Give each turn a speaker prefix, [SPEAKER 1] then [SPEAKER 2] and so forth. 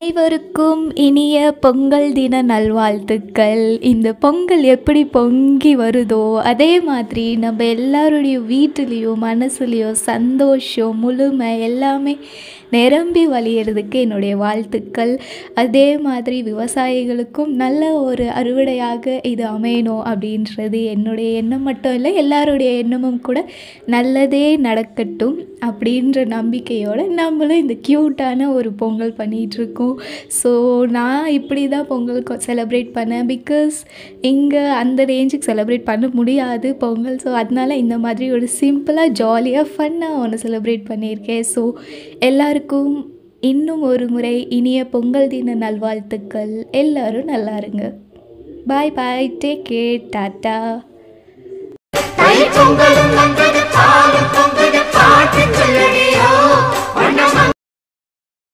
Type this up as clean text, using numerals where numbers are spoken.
[SPEAKER 1] அனைவருக்கும் இனிய பொங்கல் தின நல்வாழ்த்துக்கள். இந்த பொங்கல் எப்படி பொங்கி வருதோ அதே மாதிரி நம்ம எல்லாருடைய வீட்டிலையும் மனசுலேயும் சந்தோஷம் முழுமை எல்லாமே நிரம்பி வழியிறதுக்கு என்னுடைய வாழ்த்துக்கள். அதே மாதிரி விவசாயிகளுக்கும் நல்ல ஒரு அறுவடையாக இது அமையணும் அப்படின்றது என்னுடைய எண்ணம் மட்டும் இல்லை, எல்லாருடைய எண்ணமும் கூட. நல்லதே நடக்கட்டும் அப்படின்ற நம்பிக்கையோடு நம்மளும் இந்த க்யூட்டான ஒரு பொங்கல் பண்ணிகிட்ருக்கோம். ஸோ நான் இப்படி தான் பொங்கல் செலிப்ரேட் பண்ணேன். பிகாஸ் இங்கே அந்த ரேஞ்சுக்கு செலிப்ரேட் பண்ண முடியாது பொங்கல். ஸோ அதனால் இந்த மாதிரி ஒரு சிம்பிளாக ஜாலியாக ஃபன்னாக ஒன்று செலிப்ரேட் பண்ணியிருக்கேன். ஸோ எல்லாருக்கும் இன்னும் ஒரு முறை இனிய பொங்கல் தின நல்வாழ்த்துக்கள். எல்லோரும் நல்லா இருங்க. பாய் பாய், டேக் கேர், டாட்டா.